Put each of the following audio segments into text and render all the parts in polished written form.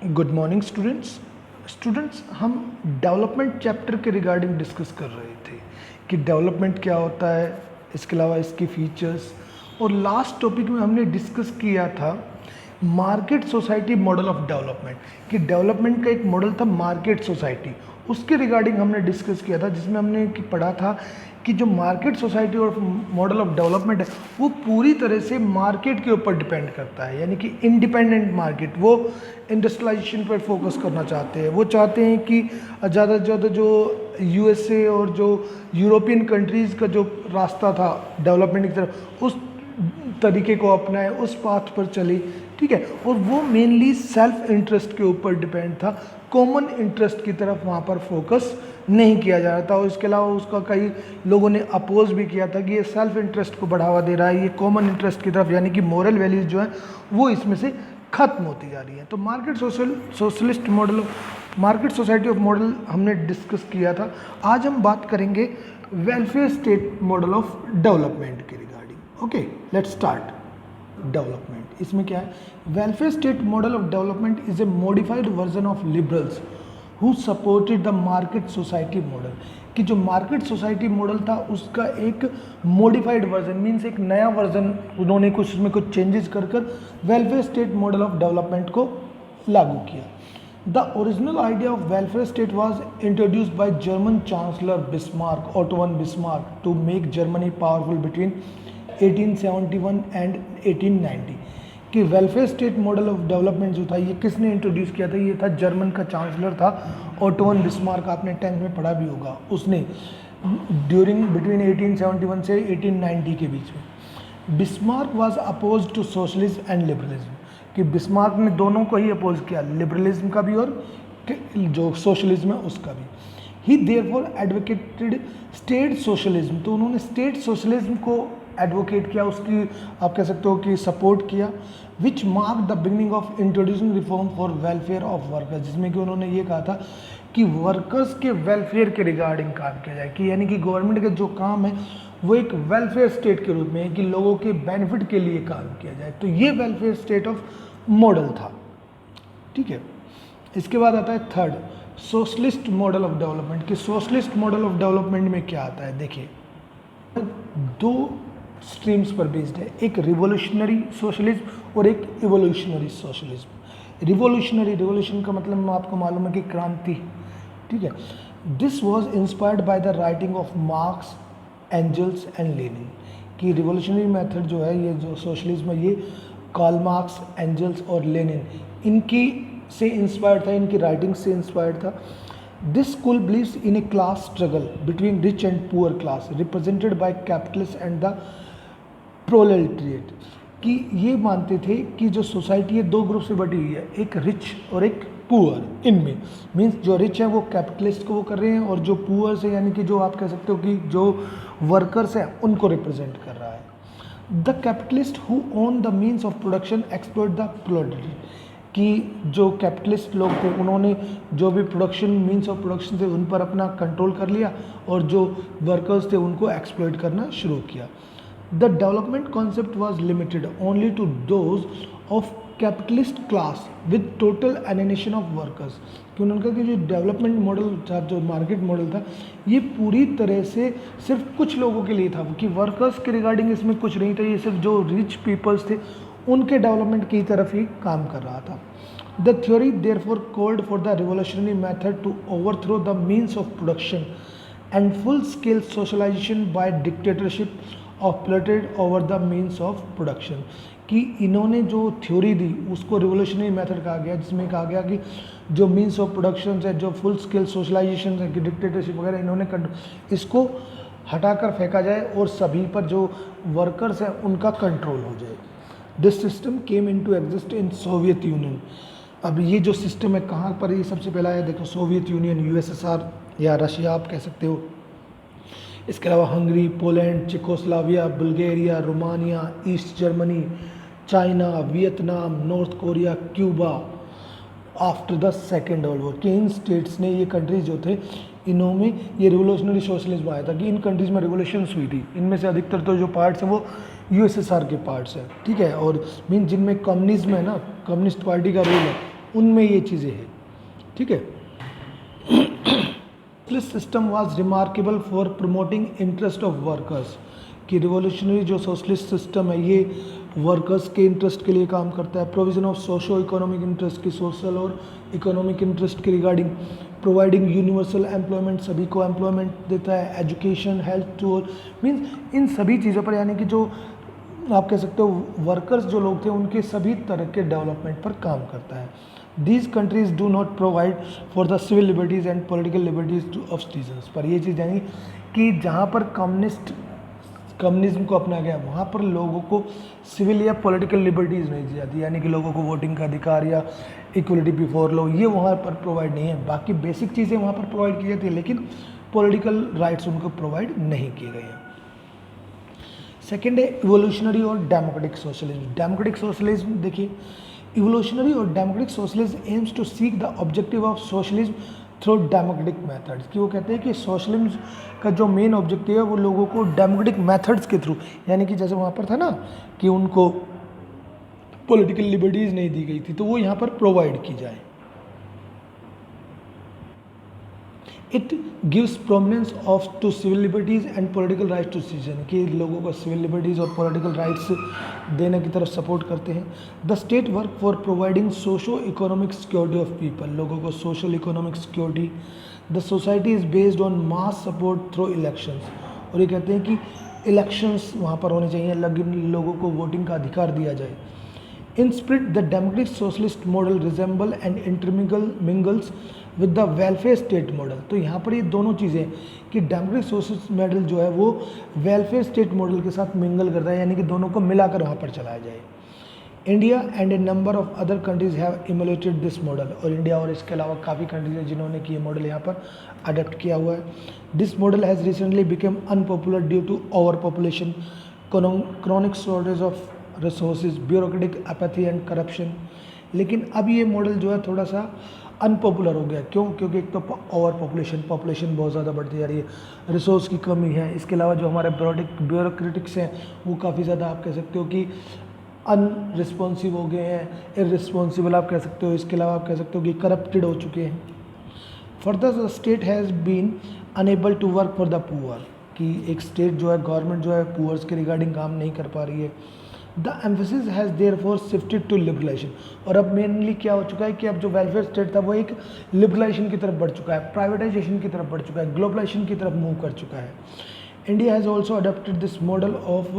Good morning students हम development chapter के regarding discuss कर रहे थे कि डेवलपमेंट क्या होता है, इसके अलावा इसके फीचर्स। और लास्ट टॉपिक में हमने डिस्कस किया था market society model of development, कि डेवलपमेंट का एक मॉडल था मार्केट सोसाइटी। उसके रिगार्डिंग हमने डिस्कस किया था, जिसमें हमने पढ़ा था कि जो मार्केट सोसाइटी और मॉडल ऑफ डेवलपमेंट है वो पूरी तरह से मार्केट के ऊपर डिपेंड करता है, यानी कि इंडिपेंडेंट मार्केट। वो इंडस्ट्रियलाइजेशन पर फोकस करना चाहते हैं। वो चाहते हैं कि ज़्यादा से ज़्यादा जो यूएसए और जो यूरोपियन कंट्रीज़ का जो रास्ता था डेवलपमेंट की तरफ, उस तरीके को अपनाए, उस पाथ पर चले, ठीक है। और वो मेनली सेल्फ इंटरेस्ट के ऊपर डिपेंड था, कॉमन इंटरेस्ट की तरफ वहाँ पर फोकस नहीं किया जा रहा था। और इसके अलावा उसका कई लोगों ने अपोज भी किया था कि ये सेल्फ इंटरेस्ट को बढ़ावा दे रहा है, ये कॉमन इंटरेस्ट की तरफ, यानी कि मोरल वैल्यूज जो है वो इसमें से खत्म होती जा रही है। तो market socialist model, market society of model हमने डिस्कस किया था। आज हम बात करेंगे welfare state model of development के regarding. Okay, let's start. Development इसमें क्या है? Welfare state model of development is a modified version of liberals who supported the market society model. कि जो मार्केट सोसाइटी मॉडल था उसका एक मॉडिफाइड वर्जन, मीन्स एक नया वर्जन उन्होंने कुछ उसमें कुछ चेंजेस कर welfare state model of development को लागू किया। The original idea of welfare state was introduced by German Chancellor Bismarck, Otto von Bismarck, to make Germany powerful between 1871 and 1890। कि welfare state model of development जो था ये किसने introduce किया था? ये था जर्मन का चांसलर था ऑटो वन बिस्मार्क। आपने 10th में पढ़ा भी होगा, उसने ड्यूरिंग बिटवीन 1871 से 1890 के बीच में। Bismarck was oppose to socialism and liberalism, कि बिस्मार्क ने दोनों को ही अपोज किया, लिबरलिज्म का भी और जो सोशलिज्म है उसका भी। ही देयरफॉर एडवोकेटेड स्टेट सोशलिज्म, तो उन्होंने स्टेट सोशलिज्म को एडवोकेट किया, उसकी आप कह सकते हो कि सपोर्ट किया। Which mark the beginning of introducing reform for welfare of workers, जिसमें कि उन्होंने ये कहा था कि वर्कर्स के वेलफेयर के रिगार्डिंग काम किया जाए, कि यानी कि गवर्नमेंट का जो काम है वो एक वेलफेयर स्टेट के रूप में है, कि लोगों के बेनिफिट के लिए काम किया जाए। तो ये वेलफेयर स्टेट ऑफ मॉडल था, ठीक है। इसके बाद आता है third, socialist model of development. कि सोशलिस्ट मॉडल ऑफ डेवलपमेंट में क्या आता है? देखिए, दो स्ट्रीम्स पर बेस्ड है, एक रिवोल्यूशनरी सोशलिज्म और एक इवोल्यूशनरी सोशलिज्म। रिवोल्यूशन का मतलब आपको मालूम है कि क्रांति, ठीक है। This was inspired by the writing of Marx, Engels and Lenin. कि रिवोल्यूशनरी मेथड जो है, ये जो सोशलिज्म है, ये कार्ल मार्क्स, एंजल्स और लेनिन इनकी से इंस्पायर्ड था, इनकी राइटिंग से इंस्पायर्ड था। This school believes in a class struggle between rich and poor class represented by capitalist and the proletariat. कि ये मानते थे कि जो सोसाइटी है दो ग्रुप से बटी हुई है, एक रिच और एक पुअर। इनमें मीन्स जो रिच है वो कैपिटलिस्ट को वो कर रहे हैं, और जो पुअर से यानी कि जो आप कह सकते हो कि जो वर्कर्स हैं उनको रिप्रेजेंट कर रहा है। The capitalist who own the means of production exploit the proletary. कि जो कैपिटलिस्ट लोग थे उन्होंने जो भी प्रोडक्शन मीन्स ऑफ प्रोडक्शन थे उन पर अपना कंट्रोल कर लिया, और जो वर्कर्स थे उनको एक्सप्लॉइट करना शुरू किया। The development concept was limited only to those of capitalist class with total alienation of workers. कि उन्होंने कहा कि जो डेवलपमेंट मॉडल था, जो मार्केट मॉडल था, ये पूरी तरह से सिर्फ कुछ लोगों के लिए था, कि वर्कर्स के रिगार्डिंग इसमें कुछ नहीं था, ये सिर्फ जो रिच पीपल्स थे उनके डेवलपमेंट की तरफ ही काम कर रहा था। The theory therefore called for the revolutionary method to overthrow the means of production and full scale socialisation by dictatorship of plated over the means of production. कि इन्होंने जो थ्योरी दी उसको रिवोल्यूशनरी मेथड कहा गया, जिसमें कहा गया कि जो मीन्स ऑफ प्रोडक्शन है, जो फुल स्केल सोशलाइजेशन है, कि डिक्टेटरशिप वगैरह इन्होंने इसको हटाकर फेंका जाए और सभी पर जो वर्कर्स हैं उनका कंट्रोल हो जाए। This system came into exist in Soviet Union. अब ये जो सिस्टम है कहाँ पर ये सबसे पहला है? देखो, सोवियत यूनियन, यूएसएसआर या रशिया आप कह सकते हो। इसके अलावा Hungary, Poland, Czechoslovakia, Bulgaria, Romania, east Germany, China, Vietnam, north Korea, Cuba after the second world war. कि इन स्टेट्स ने, ये कंट्रीज जो थे, इन्होंने ये रिवोल्यूशनरी सोशलिज्म आया था, कि इन कंट्रीज़ में रिवोल्यूशंस हुई थी। इनमें से अधिकतर तो जो पार्ट्स हैं वो यूएसएसआर के पार्ट्स हैं, ठीक है। और मीन जिनमें कम्युनिज्म है ना, कम्युनिस्ट पार्टी का रूल है, उनमें ये चीज़ें हैं, ठीक है। Socialist system was remarkable for promoting interest of workers, कि रिवॉल्यूशनरी जो सोशलिस्ट सिस्टम है ये वर्कर्स के इंटरेस्ट के लिए काम करता है। Provision of socio economic interest की सोशल और इकोनॉमिक इंटरेस्ट के रिगार्डिंग, प्रोवाइडिंग यूनिवर्सल एम्प्लॉयमेंट, सभी को एम्प्लॉयमेंट देता है, education, health tour, means in सभी चीज़ों पर, यानी कि जो आप कह सकते हो वर्कर्स जो लोग थे उनके सभी तरह के डेवलपमेंट पर काम करता है। These countries do not provide for the civil liberties and political liberties of citizens, पर ये चीज़ यानी कि जहाँ पर कम्युनिज्म को अपनाया गया वहाँ पर लोगों को सिविल या पॉलिटिकल लिबर्टीज़ नहीं दी जाती, यानी कि लोगों को वोटिंग का अधिकार या इक्वलिटी बिफोर लॉ ये वहाँ पर प्रोवाइड नहीं है। बाकी बेसिक चीज़ें वहाँ पर प्रोवाइड की जाती है, लेकिन पॉलिटिकल राइट्स उनको प्रोवाइड नहीं किए गए हैं। सेकेंड है इवोल्यूशनरी और डेमोक्रेटिक सोशलिज्म। डेमोक्रेटिक सोशलिज्म देखिए, इवोल्यूशनरी और democratic socialism aims to seek the objective of socialism through democratic methods, कि वो कहते हैं कि सोशलिज्म का जो मेन ऑब्जेक्टिव है वो लोगों को डेमोक्रेटिक मेथड्स के थ्रू, यानी कि जैसे वहाँ पर था ना कि उनको पॉलिटिकल लिबर्टीज़ नहीं दी गई थी तो वो यहाँ पर प्रोवाइड की जाए। It gives prominence of to civil liberties and political rights to citizen, कि लोगों को सिविल लिबर्टीज़ और पॉलिटिकल राइट्स देने की तरफ सपोर्ट करते हैं। The state work for providing socio economic security of people, लोगों को social economic security. The society is based on mass support through elections, और ये कहते हैं कि इलेक्शंस वहाँ पर होने चाहिए, लोगों को वोटिंग का अधिकार दिया जाए। In spirit, the democratic socialist model resemble and intermingles with the welfare state model। तो यहाँ पर ये दोनों चीज़ें कि डेमोक्रेटिक सोशलिस्ट मॉडल जो है वो वेलफेयर स्टेट मॉडल के साथ मिंगल करता है, यानी कि दोनों को मिलाकर वहाँ पर चलाया जाए। India and a number of other countries have emulated this model, और इंडिया और इसके अलावा काफ़ी कंट्रीज हैं जिन्होंने कि ये मॉडल यहाँ पर अडॉप्ट किया हुआ है। This model has recently become unpopular due to over population, chronic shortage of resources, bureaucratic apathy and corruption. लेकिन अब ये मॉडल जो है थोड़ा सा अनपॉपुलर हो गया, क्यों? क्योंकि एक तो ओवर पॉपुलेशन बहुत ज़्यादा बढ़ती जा रही है, रिसोर्स की कमी है, इसके अलावा जो हमारे ब्यूरोक्रेटिक्स हैं वो काफ़ी ज़्यादा आप कह सकते हो कि अनरिस्पॉन्सिव हो गए हैं, इररिस्पॉन्सिबल आप कह सकते हो, इसके अलावा आप कह सकते हो कि करप्टेड हो चुके हैं। Further the state has been unable to work for the poor, कि एक स्टेट जो है, गवर्नमेंट जो है पुअर्स के रिगार्डिंग काम नहीं कर पा रही है। The emphasis has therefore shifted to liberalisation, और अब मेनली क्या हो चुका है कि अब जो वेलफेयर स्टेट था वो एक लिबरलाइजेशन की तरफ बढ़ चुका है, प्राइवेटाइजेशन की तरफ बढ़ चुका है, ग्लोबलाइजेशन की तरफ मूव कर चुका है। India has also adopted this model of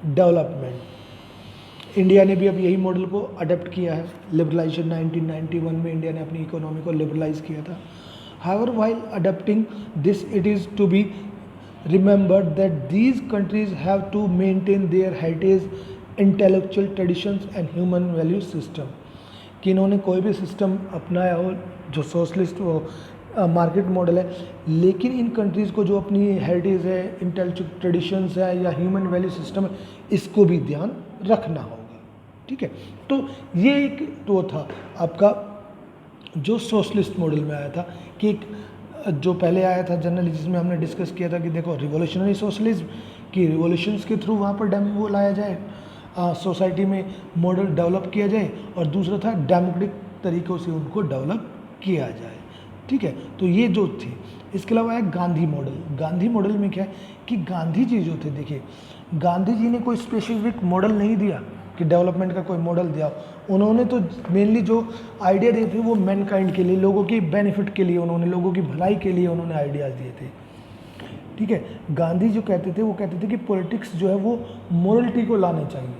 development, India ने भी अब यही मॉडल को अडॉप्ट किया है। लिबरलाइजेशन 1991 में इंडिया ने अपनी इकोनॉमी को लिबरलाइज किया था। However while adopting this it is to be remembered that these countries have to maintain their heritage, intellectual traditions and human value system, कि इन्होंने कोई भी सिस्टम अपनाया हो जो सोशलिस्ट वो मार्केट मॉडल है, लेकिन इन कंट्रीज़ को जो अपनी हेरिटेज है, इंटेलेक्चुअल ट्रेडिशंस है या ह्यूमन वैल्यू सिस्टम है, इसको भी ध्यान रखना होगा, ठीक है। तो ये एक तो था आपका जो सोशलिस्ट मॉडल में आया था, कि एक जो पहले आया था जनरली, जिसमें हमने डिस्कस किया था कि देखो रिवॉल्यूशनरी सोशलिज्म की रिवॉल्यूशंस के थ्रू वहाँ पर वो लाया जाए, सोसाइटी में मॉडल डेवलप किया जाए, और दूसरा था डेमोक्रेटिक तरीक़ों से उनको डेवलप किया जाए, ठीक है। तो ये जो थे, इसके अलावा है गांधी मॉडल। गांधी मॉडल में क्या है कि गांधी जी जो थे, देखिए गांधी जी ने कोई स्पेसिफिक मॉडल नहीं दिया कि डेवलपमेंट का कोई मॉडल दिया, उन्होंने तो मेनली जो आइडिया दिए थे वो मैनकाइंड के लिए, लोगों की बेनिफिट के लिए, उन्होंने लोगों की भलाई के लिए उन्होंने आइडियाज़ दिए थे, ठीक है। गांधी जो कहते थे वो कहते थे कि पॉलिटिक्स जो है वो मोरलिटी को लाने चाहिए,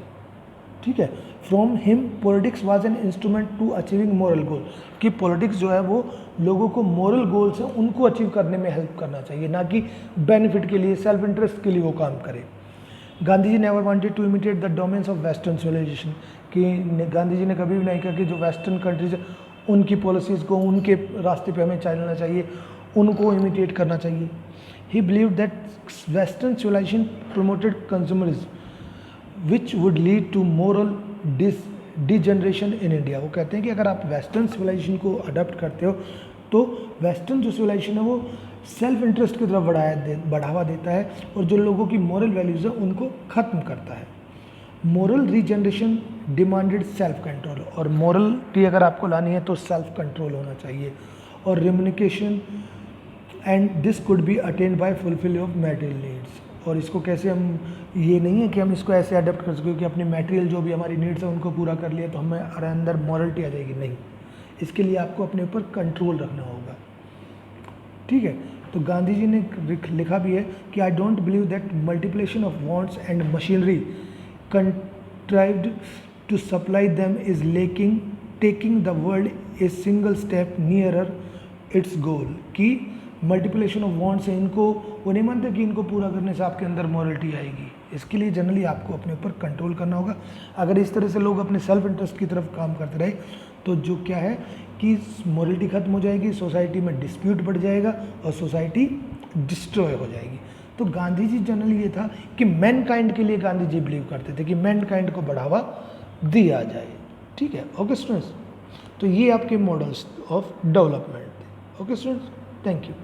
ठीक है। From him politics was an instrument to achieving moral goal, कि पॉलिटिक्स जो है वो लोगों को मोरल गोल्स हैं उनको अचीव करने में हेल्प करना चाहिए, ना कि बेनिफिट के लिए, सेल्फ इंटरेस्ट के लिए वो काम करे। Gandhi ji never wanted to imitate the domains of western civilisation, कि गांधी जी ने कभी भी नहीं कहा कि जो वेस्टर्न कंट्रीज उनकी पॉलिसीज़ को, उनके रास्ते पे हमें चलना चाहिए, उनको इमिटेट करना चाहिए। He believe that western civilisation promoted consumerism which would lead to moral degeneration in India. वो कहते हैं कि अगर आप वेस्टर्न सिविलाइजेशन को अडॉप्ट करते हो तो वेस्टर्न जो सिविलाइजेशन है वो सेल्फ इंटरेस्ट की तरफ बढ़ावा देता है, और जो लोगों की मॉरल वैल्यूज़ है उनको ख़त्म करता है। Moral regeneration demanded self control, और मॉरलिटी अगर आपको लानी है तो सेल्फ कंट्रोल होना चाहिए, और remuneration and this could be attained by fulfil of material needs. और इसको कैसे हम, ये नहीं है कि हम इसको ऐसे अडेप्ट कर सकें कि अपनी मटेरियल जो भी हमारी नीड्स है उनको पूरा कर लिया तो हमें अंदर मॉरलिटी आ जाएगी, नहीं, इसके लिए आपको अपने ऊपर कंट्रोल रखना होगा। ठीक है, तो गांधी जी ने लिखा भी है कि I don't believe that multiplication of wants and machinery contrived to supply them is lacking taking the world a single step nearer its goal. कि मल्टीप्लिकेशन ऑफ वांट्स है, इनको वो नहीं मानते कि इनको पूरा करने से आपके अंदर मॉरलिटी आएगी। इसके लिए जनरली आपको अपने ऊपर कंट्रोल करना होगा। अगर इस तरह से लोग अपने सेल्फ इंटरेस्ट की तरफ काम करते रहे तो जो क्या है कि मॉरलिटी खत्म हो जाएगी, सोसाइटी में डिस्प्यूट बढ़ जाएगा और सोसाइटी डिस्ट्रॉय हो जाएगी। तो गांधी जी जनरली ये था कि मैन काइंड के लिए गांधी जी बिलीव करते थे कि मैन काइंड को बढ़ावा दिया जाए। ठीक है, ओके स्टूडेंट्स, तो ये आपके मॉडल्स ऑफ डेवलपमेंट थे। Okay students, thank you.